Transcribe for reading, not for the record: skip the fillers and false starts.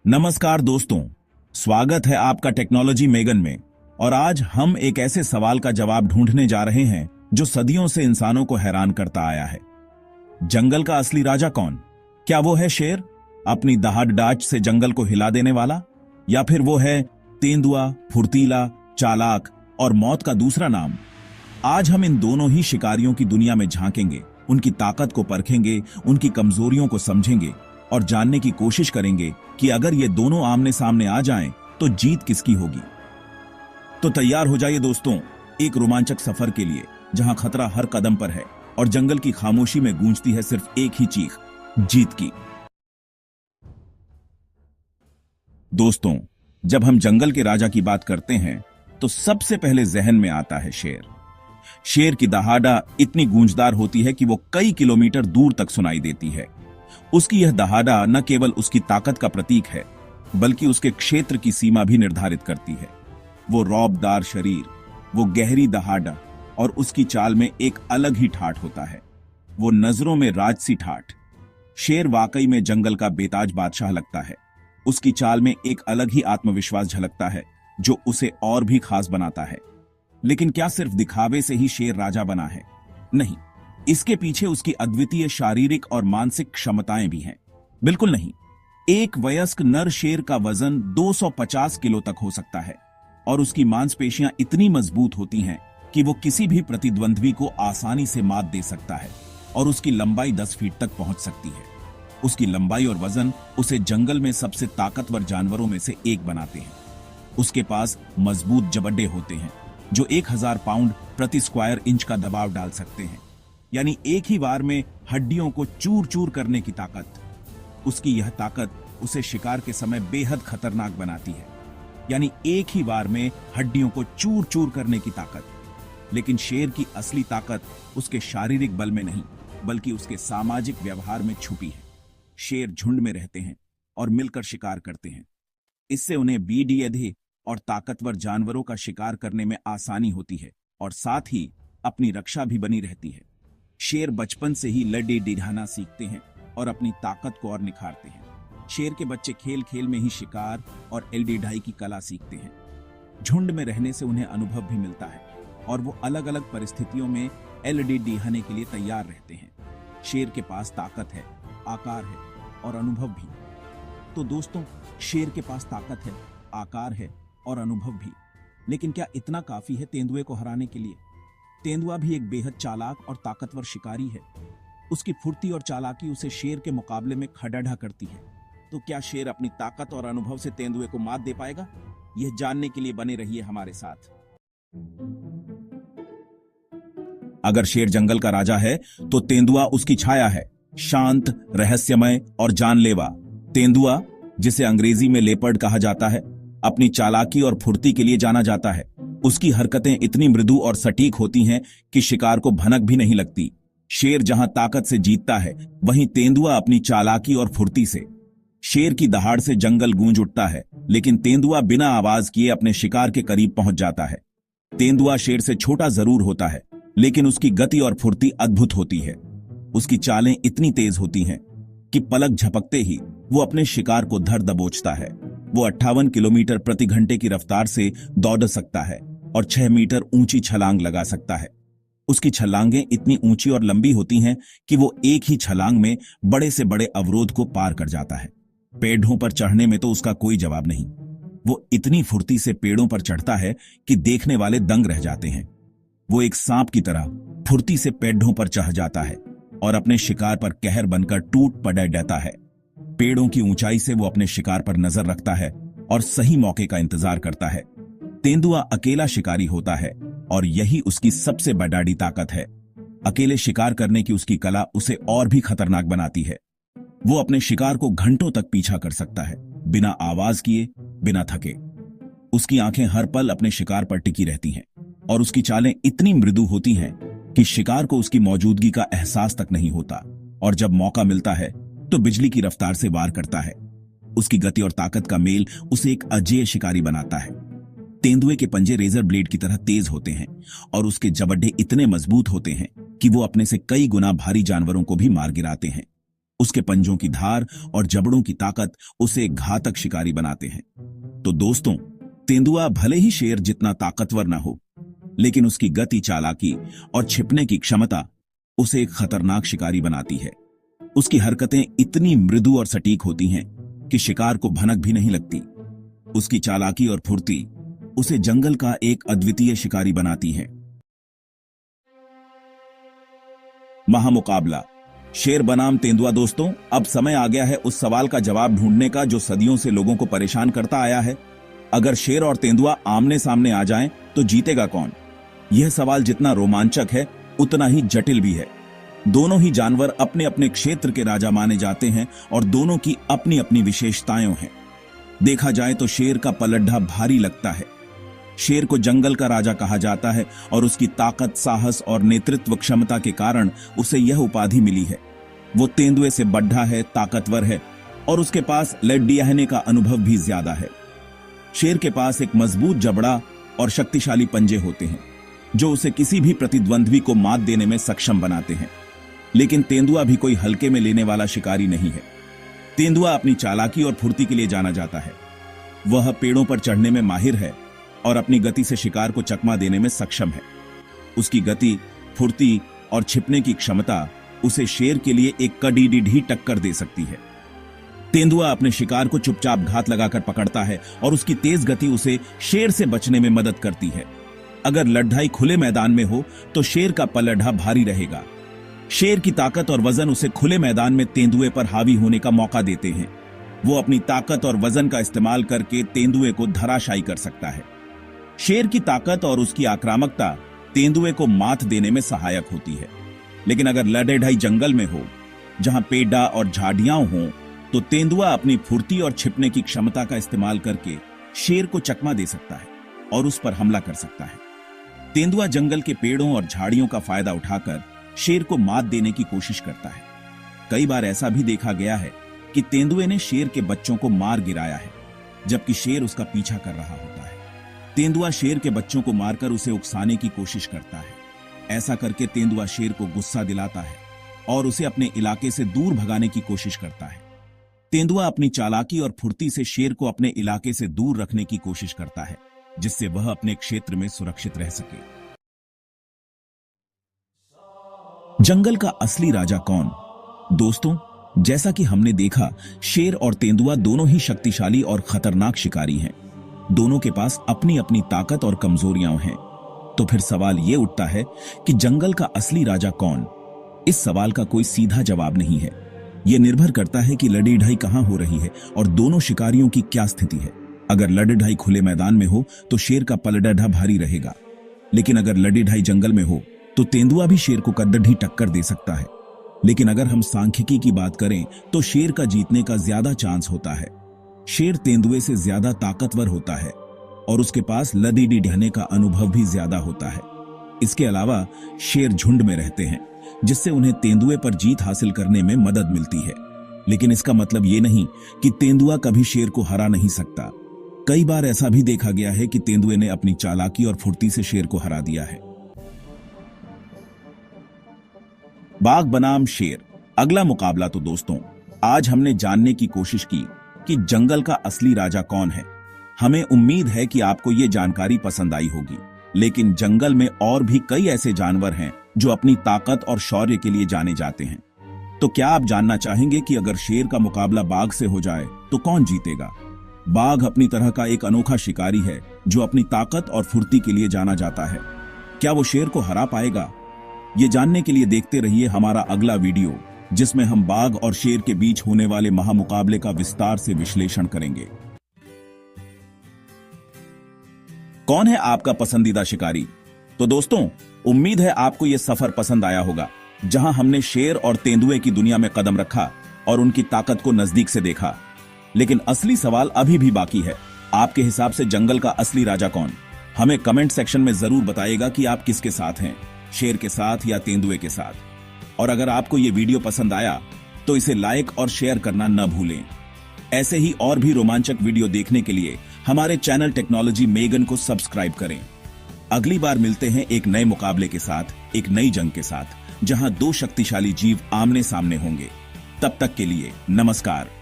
नमस्कार दोस्तों, स्वागत है आपका टेक्नोलॉजी मैगन में। और आज हम एक ऐसे सवाल का जवाब ढूंढने जा रहे हैं जो सदियों से इंसानों को हैरान करता आया है। जंगल का असली राजा कौन? क्या वो है शेर, अपनी दहाड़ डांच से जंगल को हिला देने वाला, या फिर वो है तेंदुआ, फुर्तीला, चालाक और मौत का दूसरा नाम? आज हम इन दोनों ही शिकारियों की दुनिया में झांकेंगे, उनकी ताकत को परखेंगे, उनकी कमजोरियों को समझेंगे और जानने की कोशिश करेंगे कि अगर ये दोनों आमने सामने आ जाएं तो जीत किसकी होगी। तो तैयार हो जाइए दोस्तों, एक रोमांचक सफर के लिए जहां खतरा हर कदम पर है और जंगल की खामोशी में गूंजती है सिर्फ एक ही चीख, जीत की। दोस्तों, जब हम जंगल के राजा की बात करते हैं तो सबसे पहले जहन में आता है शेर। शेर की दहाड़ा इतनी गूंजदार होती है कि वो कई किलोमीटर दूर तक सुनाई देती है। उसकी यह दहाड़ा न केवल उसकी ताकत का प्रतीक है, बल्कि उसके क्षेत्र की सीमा भी निर्धारित करती है। वो रौबदार शरीर, वो गहरी दहाड़ा और उसकी चाल में एक अलग ही ठाठ होता है, वो नजरों में राजसी ठाठ। शेर वाकई में जंगल का बेताज बादशाह लगता है। उसकी चाल में एक अलग ही आत्मविश्वास झलकता है जो उसे और भी खास बनाता है। लेकिन क्या सिर्फ दिखावे से ही शेर राजा बना है? नहीं, इसके पीछे उसकी अद्वितीय शारीरिक और मानसिक क्षमताएं भी हैं। बिल्कुल नहीं। एक वयस्क नर शेर का वजन 250 किलो तक हो सकता है और उसकी मांसपेशियां इतनी मजबूत होती हैं कि वो किसी भी प्रतिद्वंद्वी को आसानी से मात दे सकता है और उसकी लंबाई 10 फीट तक पहुंच सकती है। उसकी लंबाई और वजन उसे जंगल में सबसे ताकतवर जानवरों में से एक बनाते हैं। उसके पास मजबूत जबड़े होते हैं जो 1000 पाउंड प्रति स्क्वायर इंच का दबाव डाल सकते हैं, यानी एक ही बार में हड्डियों को चूर चूर करने की ताकत। उसकी यह ताकत उसे शिकार के समय बेहद खतरनाक बनाती है, यानी एक ही बार में हड्डियों को चूर चूर करने की ताकत। लेकिन शेर की असली ताकत उसके शारीरिक बल में नहीं, बल्कि उसके सामाजिक व्यवहार में छुपी है। शेर झुंड में रहते हैं और मिलकर शिकार करते हैं। इससे उन्हें बीडीएधे और ताकतवर जानवरों का शिकार करने में आसानी होती है और साथ ही अपनी रक्षा भी बनी रहती है। शेर बचपन से ही लड़े डिढ़ाना सीखते हैं और अपनी ताकत को और निखारते हैं। शेर के बच्चे खेल खेल में ही शिकार और एलडीढाई की कला सीखते हैं। झुंड में रहने से उन्हें अनुभव भी मिलता है और वो अलग अलग परिस्थितियों में एलडीडीहाने के लिए तैयार रहते हैं। शेर के पास ताकत है, आकार है और अनुभव भी। तो दोस्तों, शेर के पास ताकत है, आकार है और अनुभव भी, लेकिन क्या इतना काफी है तेंदुए को हराने के लिए? तेंदुआ भी एक बेहद चालाक और ताकतवर शिकारी है। उसकी फुर्ती और चालाकी उसे शेर के मुकाबले में खड़ाढ़ा करती है। तो क्या शेर अपनी ताकत और अनुभव से तेंदुए को मात दे पाएगा? यह जानने के लिए बने रहिए हमारे साथ। अगर शेर जंगल का राजा है तो तेंदुआ उसकी छाया है, शांत, रहस्यमय और जानलेवा। तेंदुआ, जिसे अंग्रेजी में लेपर्ड कहा जाता है, अपनी चालाकी और फुर्ती के लिए जाना जाता है। उसकी हरकतें इतनी मृदु और सटीक होती हैं कि शिकार को भनक भी नहीं लगती। शेर जहां ताकत से जीतता है, वहीं तेंदुआ अपनी चालाकी और फुर्ती से। शेर की दहाड़ से जंगल गूंज उठता है, लेकिन तेंदुआ बिना आवाज किए अपने शिकार के करीब पहुंच जाता है। तेंदुआ शेर से छोटा जरूर होता है, लेकिन उसकी गति और फुर्ती अद्भुत होती है। उसकी चालें इतनी तेज होती हैं कि पलक झपकते ही वो अपने शिकार को धर दबोचता है। वो 58 किलोमीटर प्रति घंटे की रफ्तार से दौड़ सकता है और 6 मीटर ऊंची छलांग लगा सकता है। उसकी छलांगें इतनी ऊंची और लंबी होती हैं कि वो एक ही छलांग में बड़े से बड़े अवरोध को पार कर जाता है। पेड़ों पर चढ़ने में तो उसका कोई जवाब नहीं। वो इतनी फुर्ती से पेड़ों पर चढ़ता है कि देखने वाले दंग रह जाते हैं। वो एक सांप की तरह फुर्ती से पेड़ों पर चढ़ जाता है और अपने शिकार पर कहर बनकर टूट पड़ जाता है। पेड़ों की ऊंचाई से वो अपने शिकार पर नजर रखता है और सही मौके का इंतजार करता है। तेंदुआ अकेला शिकारी होता है और यही उसकी सबसे बड़ी ताकत है। अकेले शिकार करने की उसकी कला उसे और भी खतरनाक बनाती है। वो अपने शिकार को घंटों तक पीछा कर सकता है, बिना आवाज किए, बिना थके। उसकी आंखें हर पल अपने शिकार पर टिकी रहती हैं और उसकी चालें इतनी मृदु होती हैं कि शिकार को उसकी मौजूदगी का एहसास तक नहीं होता और जब मौका मिलता है तो बिजली की रफ्तार से वार करता है। उसकी गति और ताकत का मेल उसे एक अजेय शिकारी बनाता है। तेंदुए के पंजे रेजर ब्लेड की तरह तेज होते हैं और उसके जबड़े इतने मजबूत होते हैं कि वो अपने से कई गुना भारी जानवरों को भी मार गिराते हैं। उसके पंजों की धार और जबड़ों की ताकत उसे एक घातक शिकारी बनाते हैं। तो दोस्तों, तेंदुआ भले ही शेर जितना ताकतवर न हो, लेकिन उसकी गति, चालाकी और छिपने की क्षमता उसे एक खतरनाक शिकारी बनाती है। उसकी हरकतें इतनी मृदु और सटीक होती हैं कि शिकार को भनक भी नहीं लगती। उसकी चालाकी और फुर्ती उसे जंगल का एक अद्वितीय शिकारी बनाती है। महामुकाबला शेर बनाम तेंदुआ। दोस्तों, अब समय आ गया है उस सवाल का जवाब ढूंढने का जो सदियों से लोगों को परेशान करता आया है। अगर शेर और तेंदुआ आमने सामने आ जाएं तो जीतेगा कौन? यह सवाल जितना रोमांचक है उतना ही जटिल भी है। दोनों ही जानवर अपने अपने क्षेत्र के राजा माने जाते हैं और दोनों की अपनी अपनी विशेषताएं हैं। देखा जाए तो शेर का पलड़ा भारी लगता है। शेर को जंगल का राजा कहा जाता है और उसकी ताकत, साहस और नेतृत्व क्षमता के कारण उसे यह उपाधि मिली है। वो तेंदुए से बड्ढा है, ताकतवर है और उसके पास लड़ियाहने का अनुभव भी ज्यादा है। शेर के पास एक मजबूत जबड़ा और शक्तिशाली पंजे होते हैं जो उसे किसी भी प्रतिद्वंद्वी को मात देने में सक्षम बनाते हैं। लेकिन तेंदुआ भी कोई हल्के में लेने वाला शिकारी नहीं है। तेंदुआ अपनी चालाकी और फुर्ती के लिए जाना जाता है। वह पेड़ों पर चढ़ने में माहिर है और अपनी गति से शिकार को चकमा देने में सक्षम है। उसकी गति, फुर्ती और छिपने की क्षमता उसे शेर के लिए एक कड़ीडी टक्कर दे सकती है। तेंदुआ अपने शिकार को चुपचाप घात लगाकर पकड़ता है और उसकी तेज गति उसे शेर से बचने में मदद करती है। अगर लड़ाई खुले मैदान में हो तो शेर का पलड़ा भारी रहेगा। शेर की ताकत और वजन उसे खुले मैदान में तेंदुए पर हावी होने का मौका देते हैं। वो अपनी ताकत और वजन का इस्तेमाल करके तेंदुए को धराशायी कर सकता है। शेर की ताकत और उसकी आक्रामकता तेंदुए को मात देने में सहायक होती है। लेकिन अगर लड़ाई जंगल में हो, जहां पेड़ा और झाड़ियां हों, तो तेंदुआ अपनी फुर्ती और छिपने की क्षमता का इस्तेमाल करके शेर को चकमा दे सकता है और उस पर हमला कर सकता है। तेंदुआ जंगल के पेड़ों और झाड़ियों का फायदा उठाकर शेर को मात देने की कोशिश करता है। कई बार ऐसा भी देखा गया है कि तेंदुए ने शेर के बच्चों को मार गिराया है, जबकि शेर उसका पीछा कर रहा होता है। तेंदुआ शेर के बच्चों को मारकर उसे उकसाने की कोशिश करता है। ऐसा करके तेंदुआ शेर को गुस्सा दिलाता है और उसे अपने इलाके से दूर भगाने की कोशिश करता है। तेंदुआ अपनी चालाकी और फुर्ती से शेर को अपने इलाके से दूर रखने की कोशिश करता है, जिससे वह अपने क्षेत्र में सुरक्षित रह सके। जंगल का असली राजा कौन? दोस्तों, जैसा कि हमने देखा, शेर और तेंदुआ दोनों ही शक्तिशाली और खतरनाक शिकारी हैं। दोनों के पास अपनी अपनी ताकत और कमजोरियां हैं। तो फिर सवाल यह उठता है कि जंगल का असली राजा कौन? इस सवाल का कोई सीधा जवाब नहीं है। यह निर्भर करता है कि लड़ाई कहां हो रही है और दोनों शिकारियों की क्या स्थिति है। अगर लड़ाई खुले मैदान में हो तो शेर का पलड़ा भारी रहेगा, लेकिन अगर लड़ाई जंगल में हो तो तेंदुआ भी शेर को कद्दढ़ी टक्कर दे सकता है। लेकिन अगर हम सांख्यिकी की बात करें तो शेर का जीतने का ज्यादा चांस होता है। शेर तेंदुए से ज्यादा ताकतवर होता है और उसके पास लड़ाई ढहने का अनुभव भी ज्यादा होता है। इसके अलावा शेर झुंड में रहते हैं, जिससे उन्हें तेंदुए पर जीत हासिल करने में मदद मिलती है। लेकिन इसका मतलब ये नहीं कि तेंदुआ कभी शेर को हरा नहीं सकता। कई बार ऐसा भी देखा गया है कि तेंदुए ने अपनी चालाकी और फुर्ती से शेर को हरा दिया है। बाघ बनाम शेर, अगला मुकाबला। तो दोस्तों, आज हमने जानने की कोशिश की कि जंगल का असली राजा कौन है। हमें उम्मीद है कि आपको ये जानकारी पसंद आई होगी। लेकिन जंगल में और भी कई ऐसे जानवर हैं जो अपनी ताकत और शौर्य के लिए जाने जाते हैं। तो क्या आप जानना चाहेंगे कि अगर शेर का मुकाबला बाघ से हो जाए तो कौन जीतेगा? बाघ अपनी तरह का एक अनोखा शिकारी है जो अपनी ताकत और फुर्ती के लिए जाना जाता है। क्या वो शेर को हरा पाएगा? ये जानने के लिए देखते रहिए हमारा अगला वीडियो, जिसमें हम बाघ और शेर के बीच होने वाले महामुकाबले का विस्तार से विश्लेषण करेंगे। कौन है आपका पसंदीदा शिकारी? तो दोस्तों, उम्मीद है आपको यह सफर पसंद आया होगा, जहां हमने शेर और तेंदुए की दुनिया में कदम रखा और उनकी ताकत को नजदीक से देखा। लेकिन असली सवाल अभी भी बाकी है। आपके हिसाब से जंगल का असली राजा कौन? हमें कमेंट सेक्शन में जरूर बताइएगा कि आप किसके साथ हैं, शेर के साथ या तेंदुए के साथ। और अगर आपको यह वीडियो पसंद आया तो इसे लाइक और शेयर करना न भूलें। ऐसे ही और भी रोमांचक वीडियो देखने के लिए हमारे चैनल टेक्नोलॉजी मेगन को सब्सक्राइब करें। अगली बार मिलते हैं एक नए मुकाबले के साथ, एक नई जंग के साथ, जहां दो शक्तिशाली जीव आमने सामने होंगे। तब तक के लिए नमस्कार।